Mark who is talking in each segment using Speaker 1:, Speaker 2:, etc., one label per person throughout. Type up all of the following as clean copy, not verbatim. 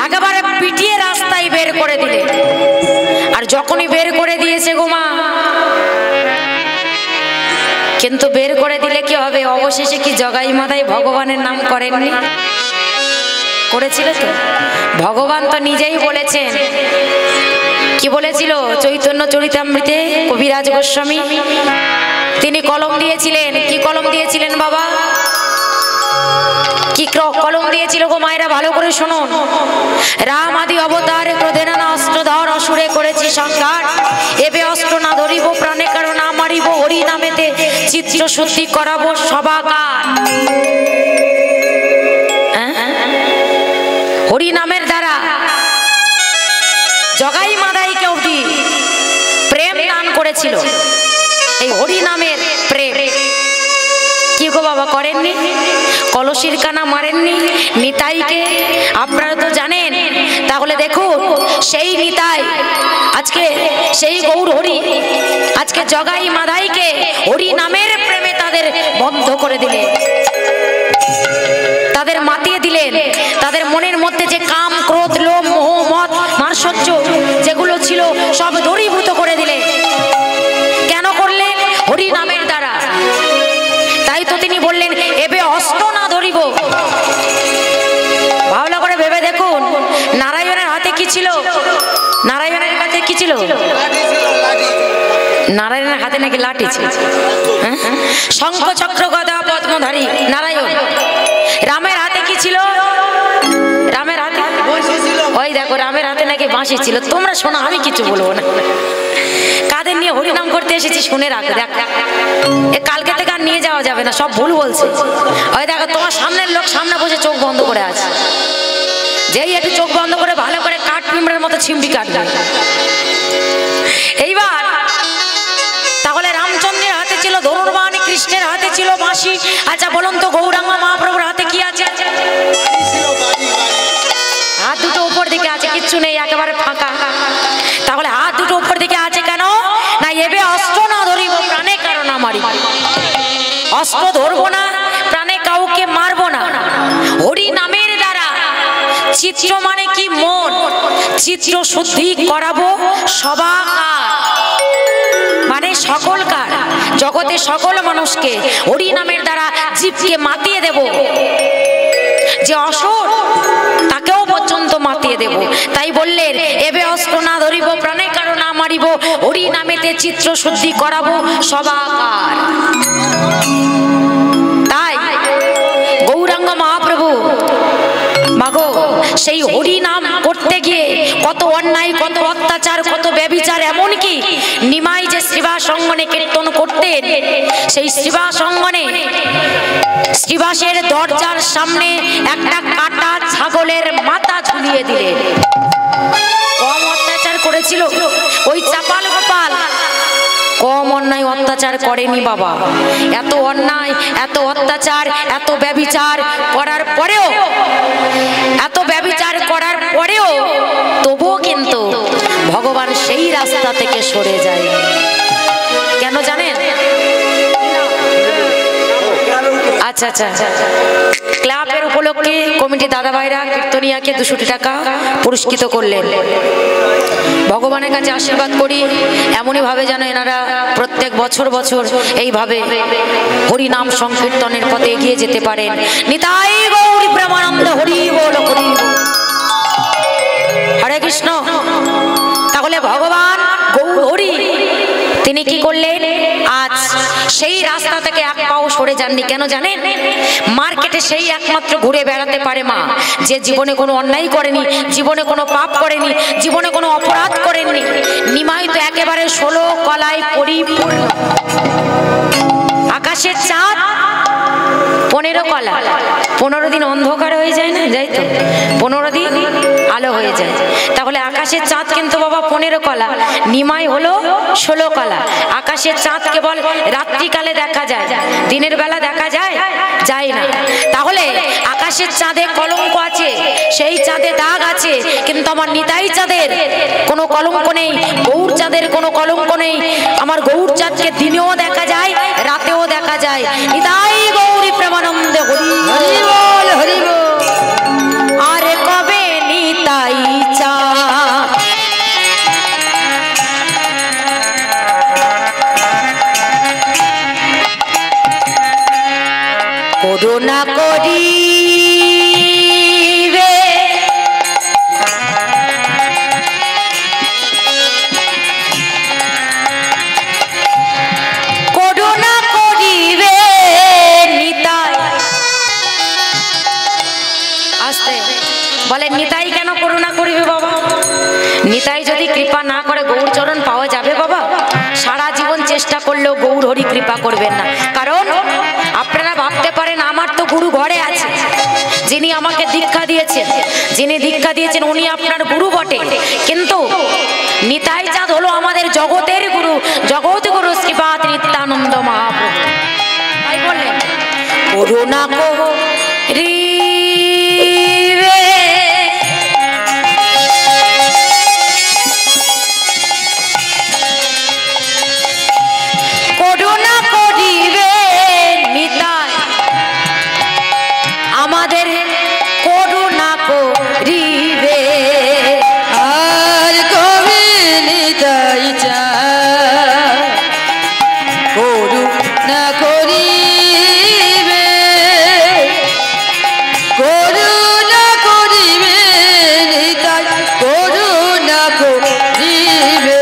Speaker 1: একেবারে পিটিয়ে রাস্তায় বের করে দিলে। আর যখনই বের করে দিয়েছে গো মা, কিন্তু বের করে দিলে কি হবে, অবশেষে কি জগাই মাথায় ভগবানের নাম করেননি? করেছিল তো। ভগবান তো নিজেই বলেছেন, কি বলেছিল চৈতন্য চরিতামৃতে কবিরাজ গোস্বামী, তিনি কলম দিয়েছিলেন। কি কলম দিয়েছিলেন বাবা? কি কলম দিয়েছিল গো মায়েরা, ভালো করে শুনুন। রাম আদি অবতার ক্রোধে নানা অস্ত্রধর, অসুরে করেছি সংঘাত, এবে অস্ত্র না ধরিব প্রাণে কারো না মারিব, হরি নামেতে চিত্র শুদ্ধি করাবো সবাকার। হরি নামের দ্বারা জগাই মাদাইকে অবধি প্রেম দান করেছিল। এই হরি নামের প্রেম কি গো বাবা করেননি? কলসির কানা মারেননি নিতাইকে, আপনারা তো জানেন। তাহলে দেখুন সেই নিতাই আজকে, সেই গৌর হরি আজকে জগাই মাদাইকে হরি নামের প্রেমে তাদের বন্ধ করে দিলেন, তাদের মাতিয়ে দিলেন। তাদের মনের মধ্যে যে কাম ক্রোধ লোভ মোহ মদ মাৎসর্য যেগুলো ছিল সব দূরীভূত করে দিলেন। কেন করলেন? হরি নামের দ্বারা। তাই তো তিনি বললেন, এবে অস্ত্র না ধরিব। ভালো করে ভেবে দেখুন, নারায়ণের হাতে কি ছিল? নারায়ণের হাতে কি ছিল? নারায়ণের হাতে নাকি লাঠি ছিল। শঙ্খ চক্র গদা পদ্মধারী নারায়ণ। রামের হাতে কি ছিল? রামের হাতে ওই দেখো, রামের হাতে নাকি বাঁশি ছিল। তোমরা শোনো, আমি কিছু বলবো না। কাদের নিয়ে হরিনাম করতে এসেছি শুনে রাখো। দেখ, এ কালকে থেকে আর নিয়ে যাওয়া যাবে না, সব ভুল বলছে। ওই দেখো, তোমার সামনের লোক সামনে বসে চোখ বন্ধ করে আছে, যেই একটু চোখ বন্ধ করে ভালো করে কাঠ পিঁমড়ের মতো ছিমড়ি কাটবে। এইবার তাহলে রামচন্দ্রের হাতে ছিল ধনুর্বাণ, কৃষ্ণের হাতে ছিল বাঁশি। আচ্ছা বলুন তো, গৌরাঙ্গ মহাপ্রভুর হাতে কি আছে? হাত দুটো উপর দিকে আছে, কিচ্ছু নেই, একেবারে ফাঁকা। তাহলে হাত দুটো উপর দিকে আছে কেন? না, এবে অস্ত্র না ধরিব প্রাণে কারো না মারিব। অস্ত্র ধরবো না, প্রাণে কাউকে মারবো না। হরি নামের দ্বারা চিত্র মানে কি? মন। চিত্র শুদ্ধি করাবো সবাকার, মানে সকলকার, জগতে সকল মানুষকে হরি নামের দ্বারা জীবকে মাতিয়ে দেব। যে অসুর তাকেও পর্যন্ত মাতিয়ে দেব। তাই বললেন, এবে অস্ত্র না ধরিব প্রাণে কারো না মারিব, হরি নামেতে চিত্র শুদ্ধি করাবো সবাকার। তাই গৌরাঙ্গ মহাপ্রভু মাগো সেই হরি নাম করতে গিয়ে কত অন্যায়, কত অত্যাচার, কত ব্যভিচার, এমনকি নিমাই যে শ্রীবাস অঙ্গনে কীর্তন করতেন, সেই শ্রীবাস অঙ্গনে শ্রীবাসের দরজার সামনে একটা কাটা ছাগলের মাথা ঝুলিয়ে দিলেন। কম অত্যাচার করেছিল ওই চাপাল গোপাল? কম অন্যায় অত্যাচার করেনি বাবা। এত অন্যায়, এত অত্যাচার, এত ব্যভিচার করার পরেও, এত ব্যভিচার করার পরেও তবুও কিন্তু ভগবান সেই রাস্তা থেকে সরে যায়। কেন জানেন? আচ্ছা আচ্ছা, ক্লাবের উপলক্ষে কমিটি দাদা ভাইরা কীর্তনিয়াকে 200 টাকা পুরস্কৃত করলেন। ভগবানের কাছে আশীর্বাদ করি এমনই ভাবে যেন এনারা প্রত্যেক বছর বছর এইভাবে হরি নাম সংকীর্তনের পথে এগিয়ে যেতে পারেন। নিতাই গৌর প্রেমানন্দ, হরি বল হরি বল। হরে কৃষ্ণ। তাহলে ভগবান গৌর হরি তিনি কি করলেন? আজ সেই রাস্তা থেকে এক পাও সরে যাননি। কেন জানেন? মার্কেটে সেই একমাত্র ঘুরে বেড়াতে পারে মা, যে জীবনে কোনো অন্যায় করেনি, জীবনে কোনো পাপ করেনি, জীবনে কোনো অপরাধ করেননি। নিমাই তো একেবারে 16 কলায় পরিপূর্ণ। আকাশের চাঁদ 15 কলা, 15 দিন অন্ধকার হয়ে যায় না? যাই তো, 15 দিন আলো হয়ে যায়। তাহলে আকাশের চাঁদ কিন্তু বাবা 15 কলা, নিমাই হলো 16 কলা। আকাশের চাঁদ কেবল রাত্রিকালে দেখা যায়, দিনের বেলা দেখা যায় যায় না। তাহলে আকাশের চাঁদে কলঙ্ক আছে, সেই চাঁদে দাগ আছে, কিন্তু আমার নিতাই চাঁদের কোনো কলঙ্ক নেই, গৌর চাঁদের কোনো কলঙ্ক নেই। আমার গৌর চাঁদকে দিনেও দেখা যায়, রাতেও দেখা যায়। নিতাই গৌরী প্রেমানন্দ, হরি হরি বল হরি বল। আরে কবে নিতাই করুণা করিবে করুণা করিবে নিতাই। আস্তে বলে নিতাই কেন করুণা করিবে বাবা? নিতাই যদি কৃপা না করে গৌর চরণ পাওয়া যাবে বাবা? সারা জীবন চেষ্টা করলেও গৌর হরি কৃপা করবেন না। কারণ আপনারা ভাবতে পারেন আমার তো গুরু ঘরে আছে, যিনি আমাকে দীক্ষা দিয়েছেন, যিনি দীক্ষা দিয়েছেন উনি আপনার গুরু বটে, কিন্তু নিতাই চাঁদ হলো আমাদের জগতের গুরু, জগৎ গুরু শ্রীপাদ নিত্যানন্দ মহাপ্রভু। তাই বললেন করুণা করিবে করুণা করিবে নিতাই আমাদের করুণা করিবে
Speaker 2: আর কবি নিতাই চাঁদ করুণা করিবে করুণা করিবে নিতাই করুণা করিবে।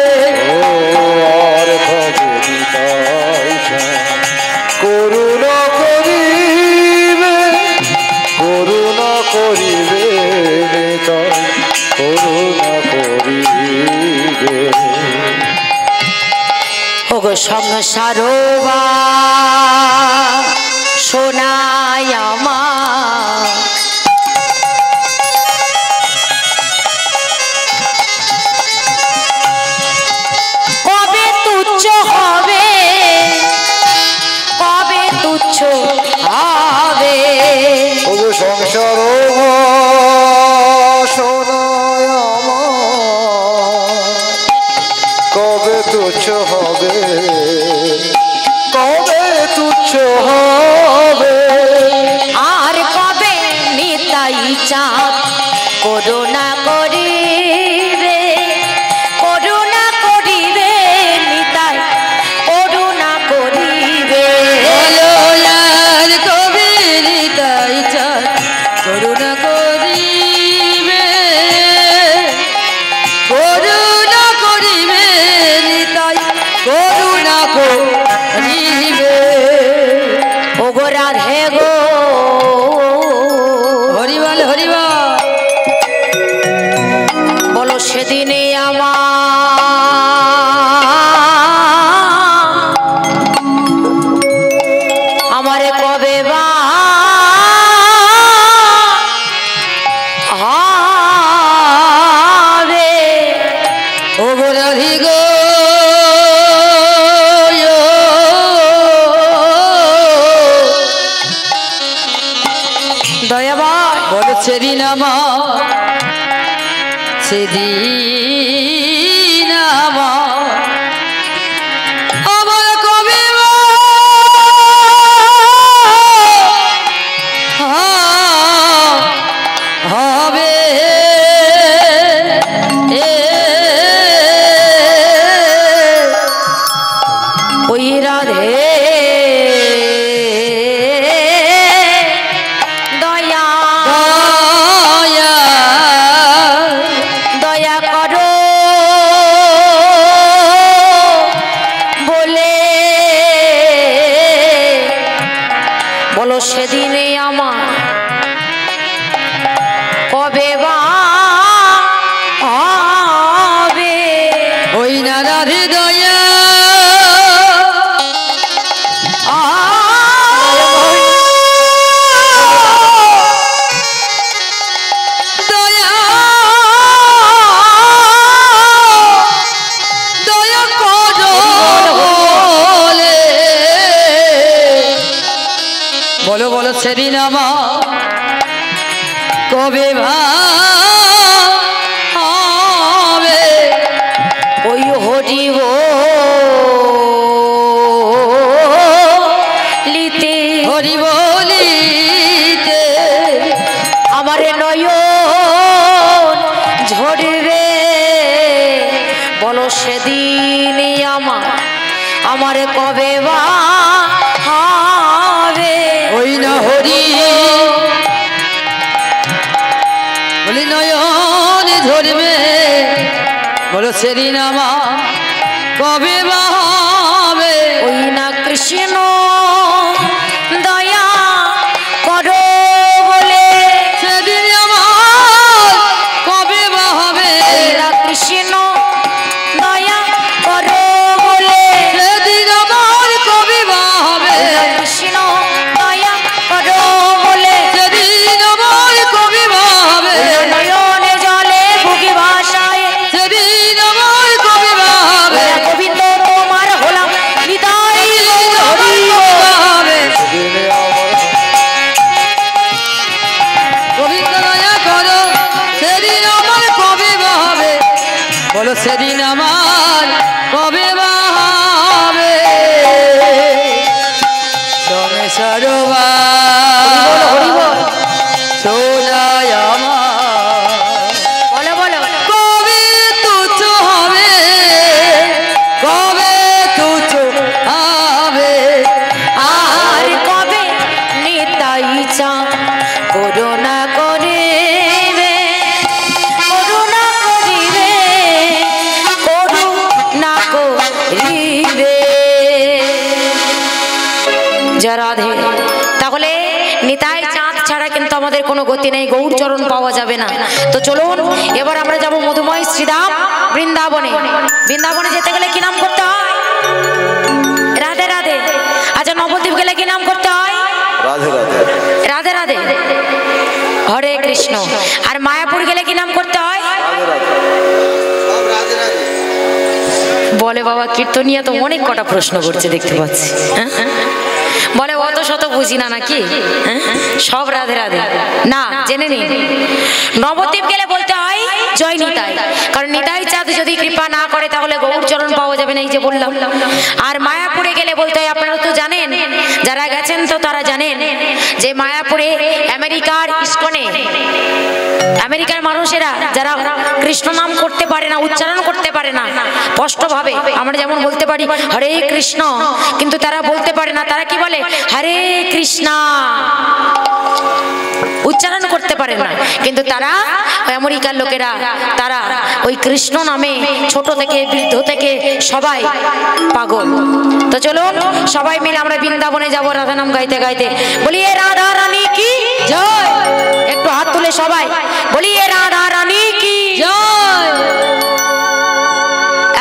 Speaker 3: আর কবি নিতাই চাঁদ করুণা করিবে করুণা করিবে নিতাই করুণা করিবে।
Speaker 1: ওগো সংসার শোনায় আমার কবে তুচ্ছ হবে, কবে তুচ্ছ হবে।
Speaker 3: ওগো সংসার শোনায় আমার কবে তুচ্ছ হবে কবে তুচ্ছ হবে।
Speaker 1: আর কবে নিতাই চাঁদ করুণা করিবে করুণা করিবে নিতাই করুণা করিবে।
Speaker 2: বলো আর কবি নিতাই চাঁদ করুণা করিবে করুণা করিবে নিতাই করুণা করিবে।
Speaker 1: ওগো রাধে গো
Speaker 2: হরিবল হরিবল
Speaker 1: বলো সেদিনে আমারে কবে বা হবে।
Speaker 2: ও গো রাধি গো
Speaker 1: দয়াবান
Speaker 2: বল সেদিন সেদিন আমার কবে হবে
Speaker 1: ওই রাধে দয়া দয়া করো বলে বলো সেদিনে আমার কবে বা হবে।
Speaker 2: ওই না রাধে দয়া দয়া দয়া করো বলে বলো বলো সেদিন আমার কবে হবে
Speaker 1: ওই হরিব লিতে
Speaker 2: হরি বলিতে
Speaker 1: আমার নয়ন ঝরবে বলো সেদিন আমার কবে বা হবে।
Speaker 2: ওই না হরি নয়ন ঝরবে বলো সেদিন আমার কবে বা হবে
Speaker 1: ওই না কৃষ্ণ দয়া করো বলে
Speaker 2: সেদিন আমার কবে বা হবে
Speaker 1: ওই না কৃষ্ণ দয়া করো বলে
Speaker 2: সেদিন আমার কবে বা হবে
Speaker 1: ওই না কৃষ্ণ দয়া করো বলে
Speaker 2: সেদিন আমার কবে বা হবে
Speaker 1: ওই না নয়নে জলে বুকে ভাষায়
Speaker 2: সেদিন আমার কবে বা হবে
Speaker 1: ওই না গোবিন্দ তোমার হলাম নিতাই
Speaker 2: আমার কবে বা হবে
Speaker 3: দিনে আমার
Speaker 2: গোবিন্দ দয়া করো সেদিন আমার কবে বা হবে বলো সেদিন আমার কবে বা হবে সংসার সোনায় আমার
Speaker 1: বলো বলো
Speaker 2: কবে তুচ্ছ হবে কবে তুচ্ছ হবে
Speaker 1: আর কবে নিতাই চা করুণা করিবে করুণা করিবে করুণা করিবে জয় রাধে। তাহলে নিতাই চাঁদ ছাড়া কিন্তু আমাদের কোনো গতি নেই, গৌর চরণ পাওয়া যাবে না। তো চলুন এবার আমরা যাব মধুময় শ্রীধাম বৃন্দাবনে। বৃন্দাবনে যেতে গেলে কি নাম করতে হয়? রাধে রাধে। আচ্ছা নবদ্বীপ গেলে কি নাম করতে হয়?
Speaker 3: রাধে রাধে
Speaker 1: রাধে রাধে হরে কৃষ্ণ। আর মায়াপুর গেলে কি নাম করতে হয়? বলে বাবা কীর্তনিয়া তো অনেক কটা প্রশ্ন করছে দেখতে পাচ্ছি। হ্যাঁ? বলে অত শত বুঝি না নাকি? হ্যাঁ? সব রাধে রাধে না, জেনে নিন। নবদ্বীপ গেলে বলতে হয় জয় নিতাই, কারণ নিতাই চাঁদ যদি কৃপা না করে তাহলে গৌর চরণ পাওয়া যাবে না, এই যে বললাম। আর মায়াপুরে গেলে বলতে হয়, আপনারা তো জানেন, যারা গেছেন তো তারা জানেন যে মায়াপুরে আমেরিকার ইস্কনে আমেরিকার মানুষেরা যারা কৃষ্ণ নাম করতে পারে না, উচ্চারণ করতে পারে না স্পষ্ট ভাবে, আমরা যেমন বলতে পারি হরে কৃষ্ণ, কিন্তু তারা বলতে পারে না। তারা কি বলে? হরে কৃষ্ণা, উচ্চারণ করতে পারে না। কিন্তু তারা আমেরিকার লোকেরা তারা ওই কৃষ্ণ নামে ছোট থেকে বৃদ্ধ থেকে সবাই পাগল। তো চলুন সবাই মিলে আমরা বৃন্দাবনে যাব রাধা নাম গাইতে গাইতে। বলিয়ে রাধা রানী কি জয়। একটু হাত তুলে সবাই বলিয়ে রাধা রানী কি
Speaker 2: জয়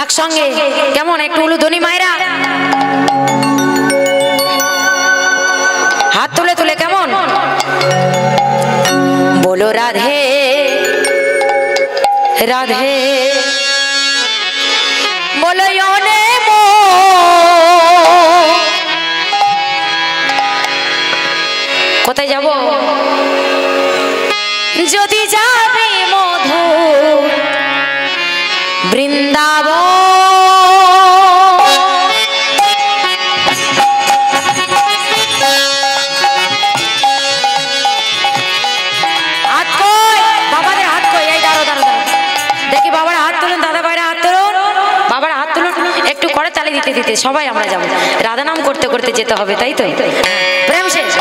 Speaker 1: একসঙ্গে। কেমন একটু উলুধ্বনি মায়েরা? হাত তুলে তুলে কেমন? বলো রাধে রাধে বলো ইয়নে মো। কোথায় যাব? যদি যাবে মধু বৃন্দাবন, হাত কই বাবাদের, হাত কই? এই দাঁড়ো দাঁড়ো দাঁড়ো, দেখি বাবার হাত তুলুন, দাদা ভাইরা হাত তুলুন, বাবার হাত তুলুন। একটু করে তালি দিতে দিতে সবাই আমরা যাবো, রাধা নাম করতে করতে যেতে হবে, তাই তো? প্রেম শেষ।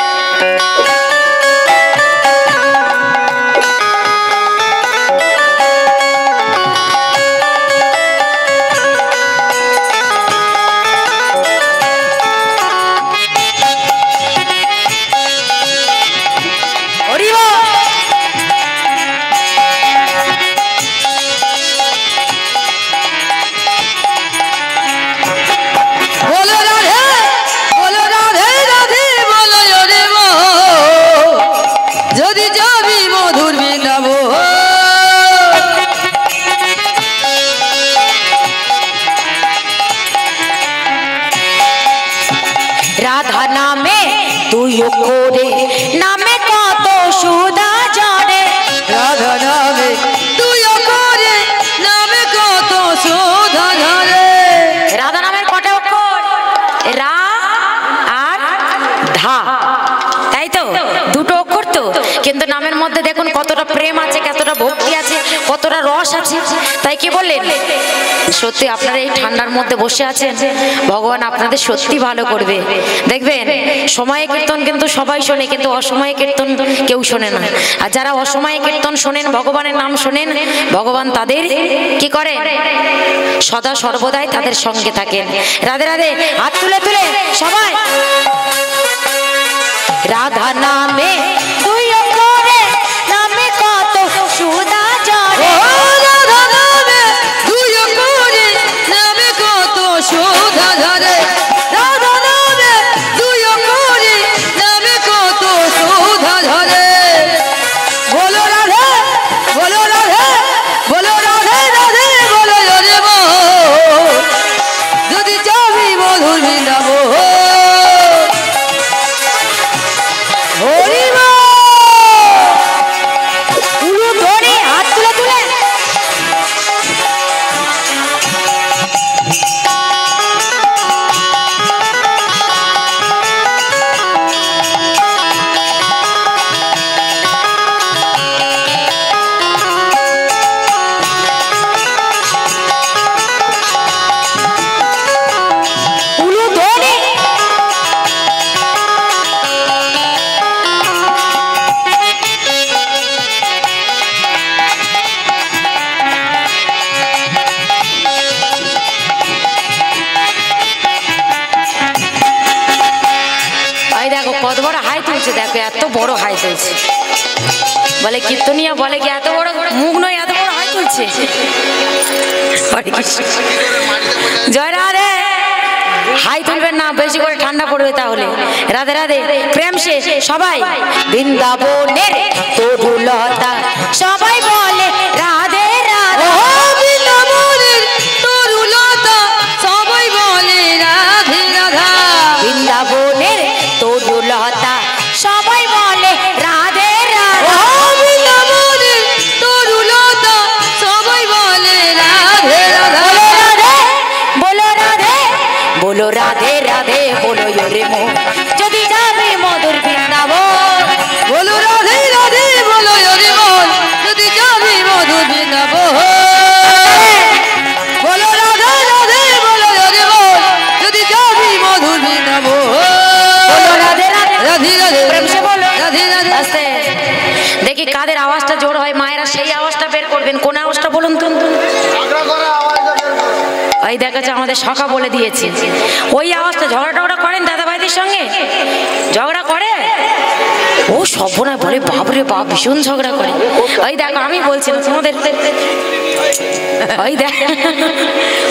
Speaker 2: বলো রাধে বলো রাধে রাধে বলো রে মো যদি যাবি মধুর বৃন্দাবন।
Speaker 1: রাধা নামে তুইও করে নামে কত সুদা জড়ে।
Speaker 2: রাধা নামে তুইও করে নামে কত শোধা ধরে।
Speaker 1: রাধা নামের কটা অক্ষর? রা আর ধা, তাই তো? দুটো অক্ষর তো, কিন্তু নামের মধ্যে দেখুন কতটা প্রেম আছে, কতটা ভক্তি আছে, কতটা রস আছে। তাই কি বললেন, সত্যি আপনারা এই ঠান্ডার মধ্যে বসে আছেন, ভগবান আপনাদের সত্যি ভালো করবে। দেখবেন সময়ে কীর্তন কিন্তু সবাই শোনে, কিন্তু অসময়ে কীর্তন কেউ শোনে না। আর যারা অসময়ে কীর্তন শোনেন, ভগবানের নাম শোনেন, ভগবান তাদের কি করে, সদা সর্বদাই তাদের সঙ্গে থাকেন। রাধে রাধে, হাত তুলে তুলে সবাই রাধা নামে তুই করে নামে কত সুদা জরে,
Speaker 2: রাধা নামে তুই করে নামে কত সুধা ঝরে, রাধা নামে তুই করে নামে কত সুধা ঝরে। বলো রাধে, বলো রাধে, বলো রাধে রাধে, বলো রে মো, যদি যাবি মধুর বৃন্দাবন। হরি বল।
Speaker 1: উলু ধরে হাত তুলে তুলে উলু ধরে এই দেখো কত বড় হাই তুলছে, দেখো এত বড় হাই তুলছে। বলে কীর্তনিয়া বলে কি এত বড় মুখ নয়, এত বড় হাই তুলছে। হরে কৃষ্ণ। জয় রাধে। হাই তুলবেন না, বেশি করে ঠান্ডা পড়বে তাহলে। রাধে রাধে, প্রেম সে সবাই বৃন্দাবনের তরুলতা সবাই বলে রাধে রাধে।
Speaker 2: বৃন্দাবনের তরুলতা সবাই বলে রাধে রাধা।
Speaker 1: বৃন্দাবনের তরুলতা সবাই বলে রাধে রাধে।
Speaker 2: বৃন্দাবনের তরুলতা সবাই বলে রাধে রাধা।
Speaker 1: বলো রাধে, বলো রাধে রাধে, বলো রে মো, যদি যাবে মধুর বৃন্দাবন।
Speaker 2: বলো রাধে রাধে, বলো রে মন, যদি যাবি মধুর বৃন্দাবন। বলো রাধে রাধে, বলো রে মন, যদি যাবি মধুর বৃন্দাবন।
Speaker 1: বলো রাধে রাধে,
Speaker 2: রাধে রাধে,
Speaker 1: প্রেম সে বলো
Speaker 2: রাধে রাধে।
Speaker 1: আস্তে দেখি কাদের আওয়াজটা জোর হয়, মায়েরা সেই আওয়াজটা বের করবেন। কোন আওয়াজটা বলুন তো? ওই দেখাচ্ছে আমাদের সখা বলে দিয়েছে ওই আওয়াজটা। ঝগড়া টগড়া করেন দাদা ভাইদের সঙ্গে? ঝগড়া করে? ও সর্বনাশ, বলে বাপরে বাপ, ভীষণ ঝগড়া করে। ওই দেখো আমি বলছি তোমাদের, ওই দেখ,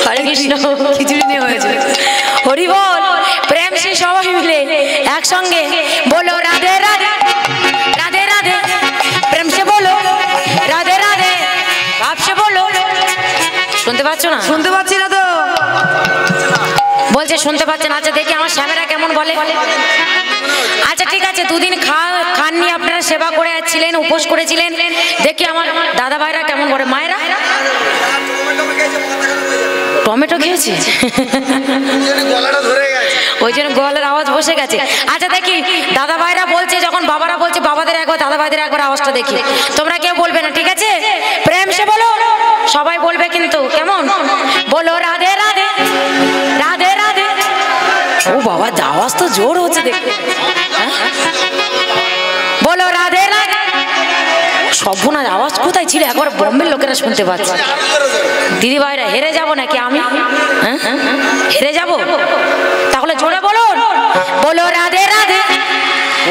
Speaker 1: হরে কৃষ্ণ, খিচুড়ি নিয়ে হয়েছে। হরি বল, প্রেম সে সবাই মিলে একসঙ্গে বলো রাধে রাধে, রাধে রাধে, প্রেম সে বলো রাধে রাধে, ভাব সে বলো। শুনতে পাচ্ছ না?
Speaker 2: শুনতে পাচ্ছি না তো।
Speaker 1: বলছে শুনতে পাচ্ছেন? আচ্ছা দেখি আমার স্বামীরা কেমন বলে। আচ্ছা ঠিক আছে, দুদিন খাননি আপনারা, সেবা করে ছিলেন, উপোস করেছিলেন, দেখি আমার দাদা ভাইরা কেমন করে। মায়েরা টমেটো খেয়েছে, ওই জন্য গলার আওয়াজ বসে গেছে। আচ্ছা দেখি দাদা ভাইরা বলছে, যখন বাবারা বলছে বাবাদের একবার, দাদা ভাইদের একবার আওয়াজটা দেখি। তোমরা কেউ বলবে না, ঠিক আছে? প্রেম সে বলো, সবাই বলবে কিন্তু। কেমন বলো রাধে রাধে, রাধে রাধে। ও বাবা, আওয়াজ তো জোর হচ্ছে দেখতে। বলো রাধে রাধে। সর্বনাশ, আওয়াজ কোথায় ছিল? একবার বোম্বের লোকেরা শুনতে পাচ্ছে। দিদি ভাইরা হেরে যাব নাকি আমি? হেরে যাব? তাহলে জোরে বলো, বলো রাধে রাধে।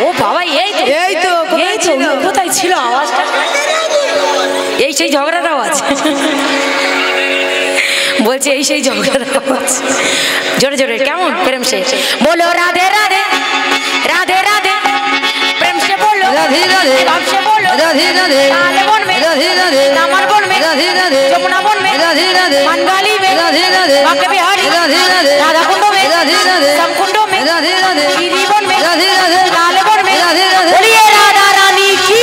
Speaker 1: ও বাবা, এই তো
Speaker 2: এই তো,
Speaker 1: এই তো, কোথায় ছিল আওয়াজটা? এই সেই ঝগড়ার আওয়াজ। বলছে এই সেই ঝগড়ার আওয়াজ। জোরে জোরে কেমন? প্রেম সে বলো রাধে রাধে, রাধে রাধে, প্রেম সে বলো
Speaker 2: রাধে রাধে,
Speaker 1: ভাব সে বলো
Speaker 2: রাধে রাধে,
Speaker 1: তালে বন মে
Speaker 2: রাধে রাধে,
Speaker 1: তামার বন মে
Speaker 2: রাধে রাধে,
Speaker 1: যমুনা বন মে
Speaker 2: রাধে রাধে,
Speaker 1: মানগালি মে
Speaker 2: রাধে রাধে,
Speaker 1: বাঁকে বিহারি
Speaker 2: রাধে রাধে,
Speaker 1: রাধা কুंड में
Speaker 2: রাধে রাধে,
Speaker 1: समकुंड में
Speaker 2: রাধে রাধে,
Speaker 1: गिरी वन में
Speaker 2: রাধে রাধে,
Speaker 1: लाल वन में
Speaker 2: রাধে রাধে।
Speaker 1: बोलिए राधा रानी की।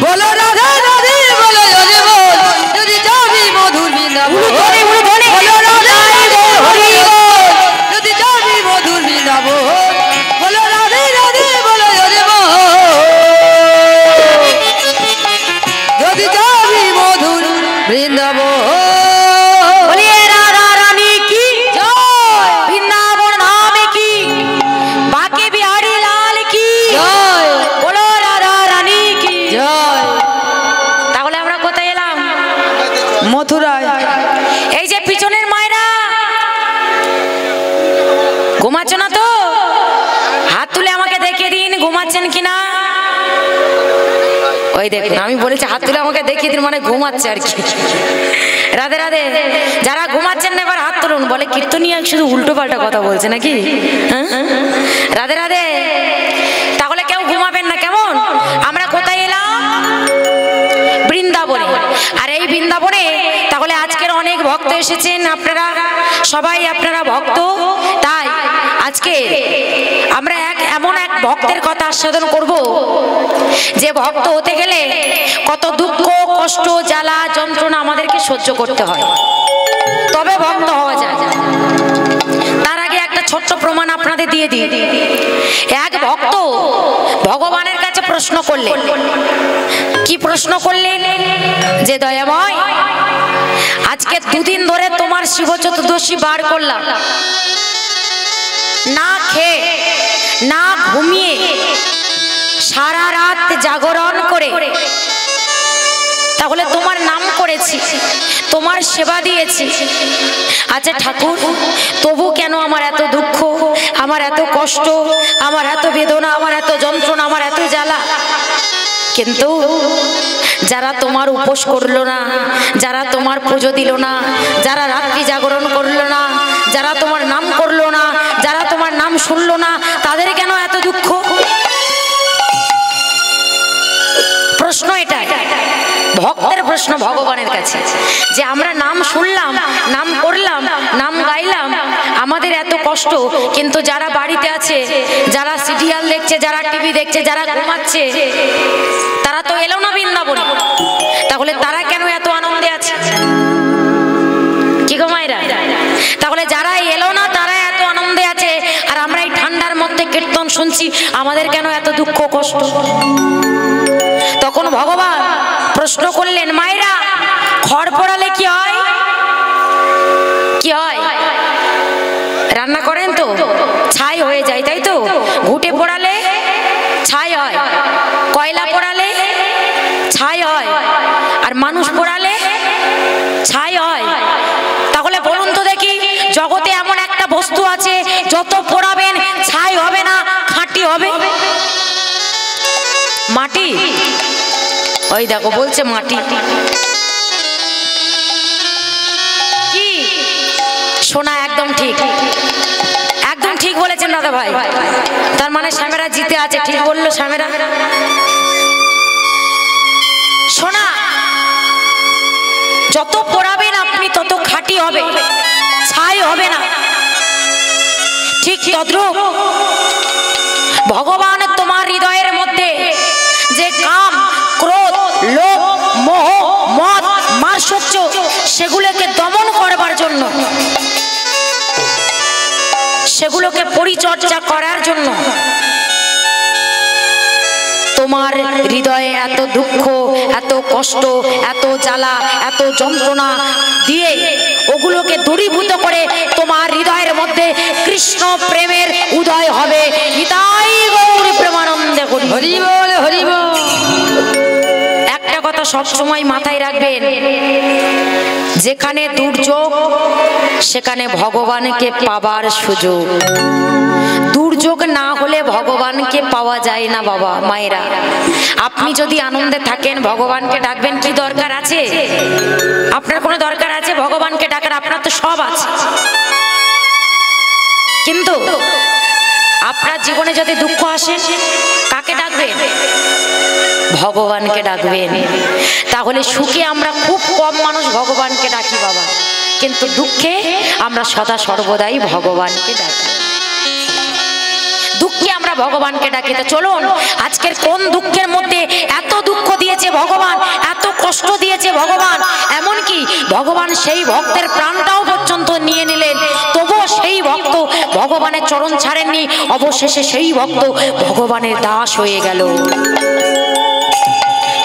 Speaker 2: বলো রাধে রাধে, বলো রে মন, যদি যাবি মধুর বৃন্দাবন।
Speaker 1: উলু ধরে
Speaker 2: বলো রাধে রাধে,
Speaker 1: হরি
Speaker 2: হরি
Speaker 1: বল।
Speaker 2: বল, যদি যাবি মধুর বৃন্দাবন। বলো রাধে রাধে, বলো রে মন, বৃন্দাবন
Speaker 1: বলিয়ে রাধা রানী কি
Speaker 2: জয়
Speaker 1: বৃন্দাবন ধাম কি বাঁকে বিহারী লাল কি
Speaker 2: জয়
Speaker 1: বলো রাধা রানী কি
Speaker 2: জয়।
Speaker 1: তাহলে আমরা কোথায় এলাম?
Speaker 2: মথুরায়।
Speaker 1: এই যে পিছনের মায়েরা ঘুমাচ্ছ না তো? হাত তুলে আমাকে দেখিয়ে দিন ঘুমাচ্ছেন কিনা। ওই দেখুন, আমি বলেছি হাত তুলে আমাকে দেখিয়ে দিন, মানে ঘুমাচ্ছে আর কি। রাধে রাধে। যারা ঘুমাচ্ছেন না এবার হাত তুলুন। বলে কীর্তনিয়া শুধু উল্টো পাল্টা কথা বলছে নাকি? হ্যাঁ? রাধে রাধে। তাহলে কেউ ঘুমাবেন না, কেমন? আমরা কোথায় এলাম? বৃন্দাবনে। আর এই বৃন্দাবনে তাহলে আজকের অনেক ভক্ত এসেছেন, আপনারা সবাই আপনারা ভক্ত। তাই আজকে আমরা এমন এক ভক্তের কথা আস্বাদন করব, যে ভক্ত হতে গেলে কত দুঃখ কষ্ট জ্বালা যন্ত্রণা আমাদেরকে সহ্য করতে হয়, তবে ভক্ত হওয়া যায়। তার আগে একটা ছোট্ট প্রমাণ আপনাদের দিয়ে দিই। এক ভক্ত ভগবানের কাছে প্রশ্ন করলেন। কি প্রশ্ন করলেন? যে দয়াময়, আজকে দুদিন ধরে তোমার শিব চতুর্দশী বার করলাম, না খেয়ে না ঘুমিয়ে সারা রাত জাগরণ করে, তাহলে তোমার নাম করেছি, তোমার সেবা দিয়েছি। আচ্ছা ঠাকুর, তবু কেন আমার এত দুঃখ, আমার এত কষ্ট, আমার এত বেদনা, আমার এত যন্ত্রণা, আমার এত জ্বালা? কিন্তু যারা তোমার উপোস করলো না, যারা তোমার পুজো দিল না, যারা রাত্রি জাগরণ করলো না, যারা তোমার নাম করলো না, যারা তোমার নাম শুনলো না, তাদের কেন এত দুঃখ? প্রশ্ন এটাই, ভক্তের প্রশ্ন ভগবানের কাছে, যে আমরা নাম শুনলাম, নাম করলাম, নাম গাইলাম, আমাদের এত কষ্ট, কিন্তু যারা বাড়িতে আছে, যারা সিরিয়াল দেখছে, যারা টিভি দেখছে, যারা ঘুমাচ্ছে, তারা তো এলো না বৃন্দাবনে, তাহলে তারা কেন এত আনন্দে আছে? কি গো মায়েরা? তাহলে যারা এলো না তারা এত আনন্দে আছে, আর আমরা এই ঠান্ডার মধ্যে কীর্তন শুনছি, আমাদের কেন এত দুঃখ কষ্ট? তখন ভগবান প্রশ্ন করলেন, মায়েরা, খড় পোড়ালে কি হয়? কি হয়? রান্না করেন তো ছাই হয়ে যায়, তাই তো? ঘুটে পোড়ালে ছাই হয়, কয়লা পোড়ালে ছাই হয়, আর মানুষ পোড়ালে ছাই হয়। তাহলে বলুন তো দেখি, জগতে এমন একটা বস্তু আছে যত পোড়াবেন ছাই হবে না, খাঁটি হবে? মাটি। ওই দেখো বলছে মাটি। কি সোনা? একদম ঠিক, একদম ঠিক বলেছেন দাদা ভাই। তার মানে শ্যামেরা জিতে আছে, ঠিক বললো শ্যামেরা। সোনা যত পোড়াবেন আপনি তত খাঁটি হবে, ছাই হবে না। ঠিক তদ্রূপ ভগবান তোমার হৃদয়ের মধ্যে যে কাম ক্রোধ লোভ মোহ মদ মাৎসর্য সেগুলোকে দমন করবার জন্য, সেগুলোকে পরিচর্যা করার জন্য তোমার হৃদয়ে এত দুঃখ, এত কষ্ট, এত জ্বালা, এত যন্ত্রণা দিয়ে ওগুলোকে দূরীভূত করে তোমার হৃদয়ের মধ্যে কৃষ্ণ প্রেমের উদয় হবে। নিতাই গৌর প্রেমানন্দে হরি বল, হরি বল। একটা কথা সবসময় মাথায় রাখবেন, যেখানে দুর্যোগ সেখানে ভগবানকে পাবার সুযোগ। দুর্যোগ না হলে ভগবানকে পাওয়া যায় না বাবা মায়েরা। আপনি যদি আনন্দে থাকেন ভগবানকে ডাকবেন, কি দরকার আছে? আপনার কোনো দরকার আছে ভগবানকে ডাকার? আপনার তো সব আছে। কিন্তু আপনার জীবনে যদি দুঃখ আসে কাকে ডাকবেন? ভগবানকে ডাকবেন। তাহলে সুখে আমরা খুব কম মানুষ ভগবানকে ডাকি বাবা, কিন্তু দুঃখে আমরা সদা সর্বদাই ভগবানকে ডাকি। দুঃখে আমরা ভগবানকে ডাকি। তো চলুন আজকের কোন দুঃখের মধ্যে এত দুঃখ দিয়েছে ভগবান, এত কষ্ট দিয়েছে ভগবান, এমনকি ভগবান সেই ভক্তের প্রাণটাও পর্যন্ত নিয়ে নিলেন, তবুও সেই ভক্ত ভগবানের চরণ ছাড়েননি। অবশেষে সেই ভক্ত ভগবানের দাস হয়ে গেল।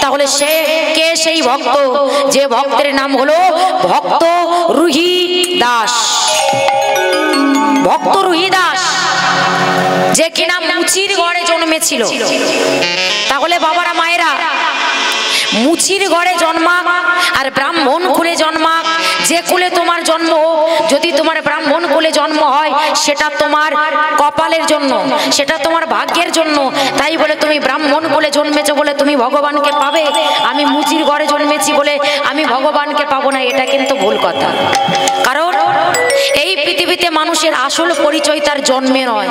Speaker 1: তা তাহলে সে কে সেই ভক্ত? যে ভক্তের নাম হলো ভক্ত রুহি দাস। ভক্ত রুহি দাস যে কিনা মুচির ঘরে জন্মেছিল। তাহলে বাবারা মায়েরা, মুচির ঘরে জন্মাক আর ব্রাহ্মণ কুলে জন্মাক, যে কুলে তোমার জন্ম হোক, যদি তোমার ব্রাহ্মণ কুলে জন্ম হয় সেটা তোমার কপালের জন্য, সেটা তোমার ভাগ্যের জন্য। তাই বলে তুমি ব্রাহ্মণ কুলে জন্মেছো বলে তুমি ভগবানকে পাবে, আমি মুচির ঘরে জন্মেছি বলে আমি ভগবানকে পাবো না, এটা কিন্তু ভুল কথা। কারণ এই পৃথিবীতে মানুষের আসল পরিচয় তার জন্মে নয়।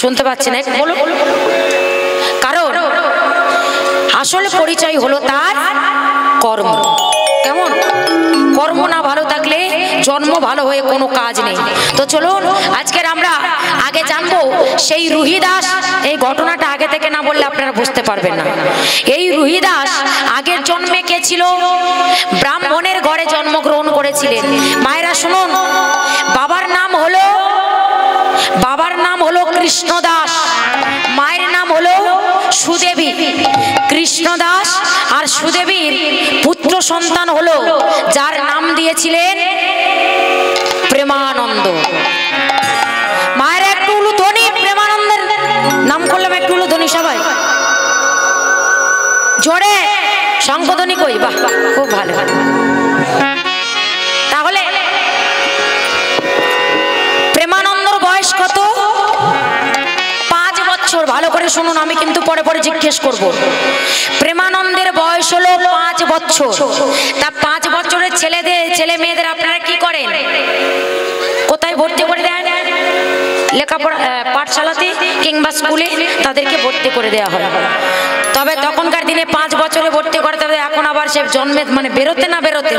Speaker 1: শুনতে পাচ্ছেন? বলুন। কারণ আসল পরিচয় হলো তার কর্ম। কেমন? কর্ম না ভালো থাকলে জন্ম ভালো হয়ে কোনো কাজ নেই। তো চলুন আজকের আমরা আগে জানবো সেই রুহি দাস। এই ঘটনাটা আগে থেকে না বললে আপনারা বুঝতে পারবেন না। এই রুহি দাস আগের জন্মে কে ছিল? ব্রাহ্মণের ঘরে জন্মগ্রহণ করেছিলেন। মায়েরা শুনুন, বাবার নাম হলো কৃষ্ণ দাস, মায়ের নাম হলো সুদেবী। কৃষ্ণ দাস আর সুদেবীর পুত্র সন্তান হলো, যার নাম দিয়েছিলেন প্রেমানন্দ। মায়ের একটু উলুধ্বনি, প্রেমানন্দের নাম করলাম একটু উলুধ্বনি সবাই জোরে। শঙ্খধ্বনি কই? বাহ, খুব ভালো। তাহলে প্রেমানন্দর বয়স কত? 5 বছর। ভালো করে শুনুন, আমি কিন্তু পরে পরে জিজ্ঞেস করব। প্রেমানন্দের বয়স হলো 5 বছর। তা 5 বছরের ছেলে মেয়েদের আপনারা কি করেন? কোথায় ভর্তি করে দেন? লেখাপড়া পাঠশালাতে কিংবা স্কুলে তাদেরকে ভর্তি করে দেওয়া হয়। তবে তখনকার দিনে 5 বছরে ভর্তি করতে হবে। এখন আবার সে জন্মে মানে বেরোতে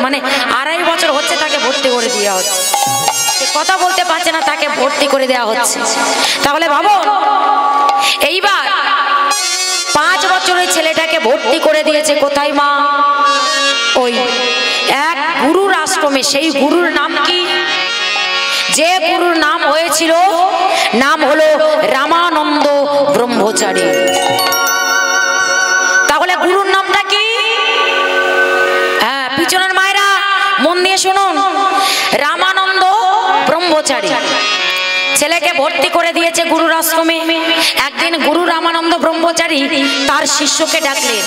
Speaker 1: মানে 2.5 বছর হচ্ছে তাকে ভর্তি করে দেওয়া হচ্ছে। কথা বলতে পারছে না, তাকে ভর্তি করে দেওয়া হচ্ছে। তাহলে ভাবো, এইবার 5 বছরের ছেলেটাকে ভর্তি করে দিয়েছে কোথায় মা? ওই এক গুরুর আশ্রমে। সেই গুরুর নাম কি? যে গুরুর নাম হয়েছিল, নাম হলো রামানন্দ ব্রহ্মচারী। তাহলে গুরুর নামটা কি? হ্যাঁ, পিছনের মায়েরা মন দিয়ে শুনুন, রামানন্দ ব্রহ্মচারী। ছেলেকে ভর্তি করে দিয়েছে গুরুর আশ্রমে। একদিন গুরু রামানন্দ ব্রহ্মচারী তার শিষ্যকে ডাকলেন,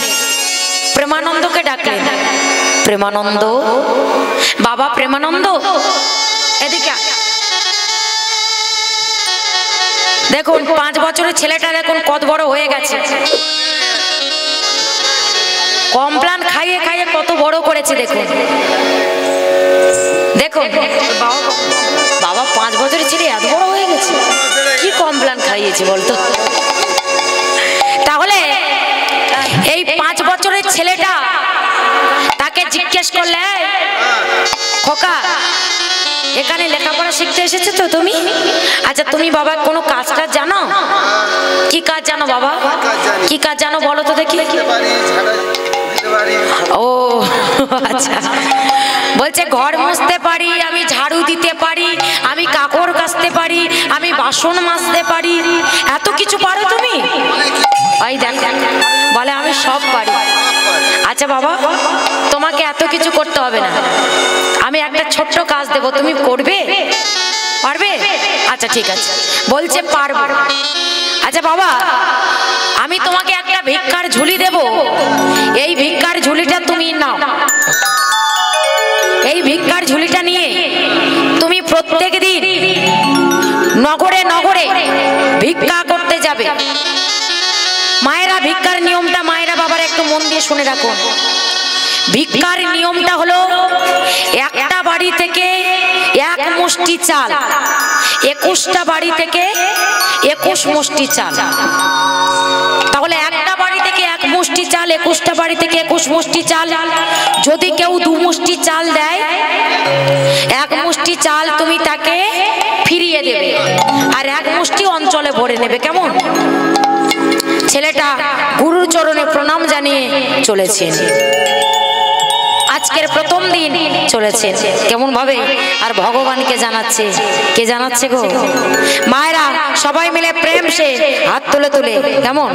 Speaker 1: প্রেমানন্দকে ডাকলেন। প্রেমানন্দ, বাবা প্রেমানন্দ, এদিকে দেখুন। 5 বছরের ছেলেটা দেখুন কত বড় হয়ে গেছে। কমপ্লান খাইয়ে খাইয়ে কত বড় করেছে দেখুন। দেখুন বাবা 5 বছরের ছেলে এত বড় হয়ে গেছে, কি কমপ্লান খাইয়েছে বলতো। তাহলে এই 5 বছরের ছেলেটা তাকে জিজ্ঞেস করলে, খোকা এখানে লেখাপড়া শিখতে এসেছো তো তুমি? আচ্ছা তুমি বাবা কোনো কাজটা জানো? কি কাজ জানো বাবা? কি কাজ জানো বলো তো দেখি। ও আচ্ছা, বলছে ঘর মুছতে পারি, আমি ঝাড়ু দিতে পারি, আমি কাপড় কাচতে পারি, আমি বাসন মাজতে পারি। এত কিছু পারো তুমি? ওই দেখো বলে আমি সব পারি। আচ্ছা বাবা, তোমাকে এত কিছু করতে হবে না, আমি একটা ছোট্ট কাজ দেব, তুমি করবে? পারবে? আচ্ছা ঠিক আছে। বলছে পারবো। আচ্ছা বাবা, আমি তোমাকে একটা ভিক্ষার ঝুলি দেব, এই ভিক্ষার ঝুলিটা তুমি নাও। এই ভিক্ষার ঝুলিটা নিয়ে তুমি প্রত্যেক দিন নগরে নগরে ভিক্ষা করতে যাবে। মায়েরা ভিক্ষার নিয়মটা মায়েরা বাবার একটু মন দিয়ে শুনে রাখুন। ভিক্ষার নিয়মটা হলো একটা বাড়ি থেকে 1 মুষ্টি চাল, 21টা বাড়ি থেকে 21 মুষ্টি চাল। তাহলে একটা বাড়ি থেকে 1 মুষ্টি চাল, 21টা বাড়ি থেকে 21 মুষ্টি চাল। যদি কেউ 2 মুষ্টি চাল দেয়, 1 মুষ্টি চাল তুমি তাকে ফিরিয়ে দেবে, আর 1 মুষ্টি অঞ্চলে ভরে নেবে। কেমন? ছেলেটা গুরুর চরণে প্রণাম জানিয়ে চলেছেন। আজকের প্রথম দিন চলেছে কেমন ভাবে আর ভগবানকে জানাচ্ছে কে জানাচ্ছে গো মায়েরা সবাই মিলে প্রেম সে হাত তুলে তুলে কেমন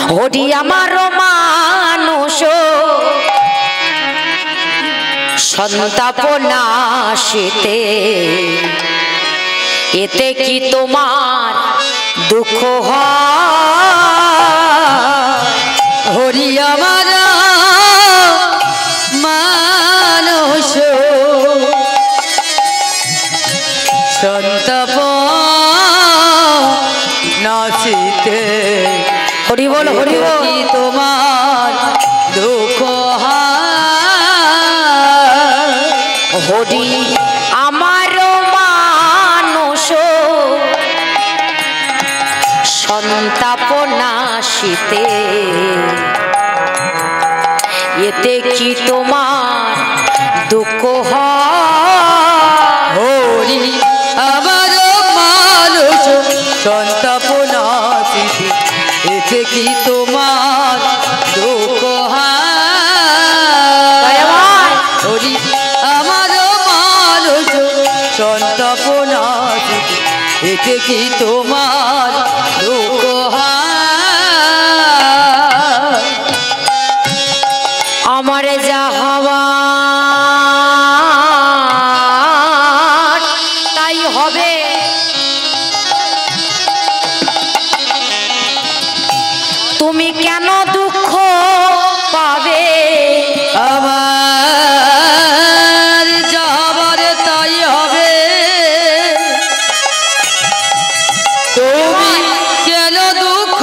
Speaker 1: হরি আমার মানুষ সন্তাপ নাশিতে এতে কি তোমার দুঃখ হয়
Speaker 2: হরি আমার মানুষ সন্তপ নাচিতে
Speaker 1: হরি বল হরি বল
Speaker 2: কি তোমার দুঃখ
Speaker 1: হরি আমার মানুষ সন্তাপ নাশিতে এতে কি তোমার দুঃখ হয়
Speaker 2: হরি আমার মানুষ সন্তপ নাচিতে এতে কি তোমার দুঃখ হরি আমার মানুষ সন্তপ নাচিতে এতে কি তোমার দুঃখ
Speaker 1: আমার যা হওয়া তাই হবে তুমি কেন দুঃখ পাবে
Speaker 2: আমার যাবার তাই হবে তুমি কেন দুঃখ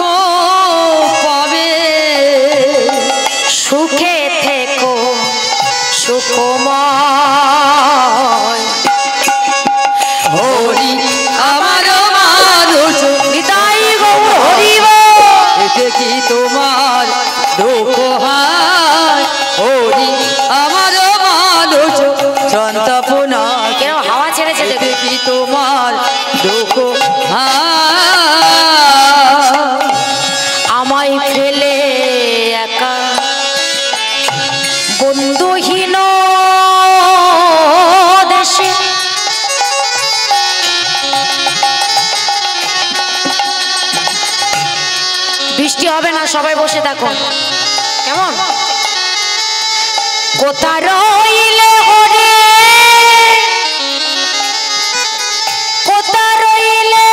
Speaker 2: পাবে
Speaker 1: সুখে থেকো সুখময়
Speaker 2: হরি আমার মানুষ
Speaker 1: নিতাই গৌর হরি বল
Speaker 2: এতে কি তোমার দুঃখ হয় হরি আমার মানুষ সন্তপ নাচিতে
Speaker 1: কেন হাওয়া ছেড়েছে
Speaker 2: এতে
Speaker 1: দেখে
Speaker 2: কি তোমার দুঃখ
Speaker 1: আমায় ফেলে একা বন্ধুহীন দেশে বৃষ্টি হবে না সবাই বসে থাকো কেমন কোথা রইলে হরে কোথা রইলে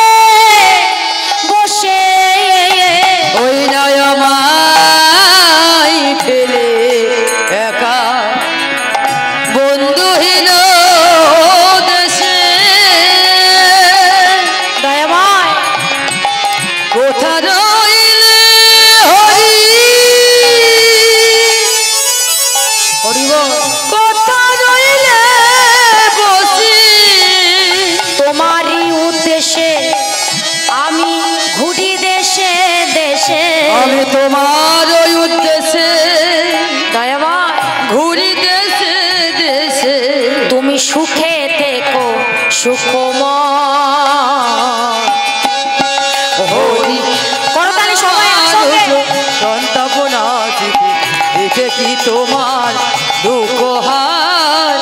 Speaker 1: বসে
Speaker 2: ওই নয় আমায় ফেলে একা বন্ধুহীন দেশে
Speaker 1: দয়াময়
Speaker 2: কোথা রইলে হরি
Speaker 1: হরি বল
Speaker 2: কোথা রইলে বসি
Speaker 1: তোমারই উদ্দেশ্যে আমি ঘুরি দেশে দেশে
Speaker 2: আমি তোমার ওই উদ্দেশ্যে
Speaker 1: দয়াময়
Speaker 2: ঘুরি দেশে দেশে
Speaker 1: তুমি সুখে থেকো সুখময়
Speaker 2: হরি
Speaker 1: করতালি সবাই একসঙ্গে
Speaker 2: সন্তপ নাচিতে এতে কি তোমার দুঃখ হয়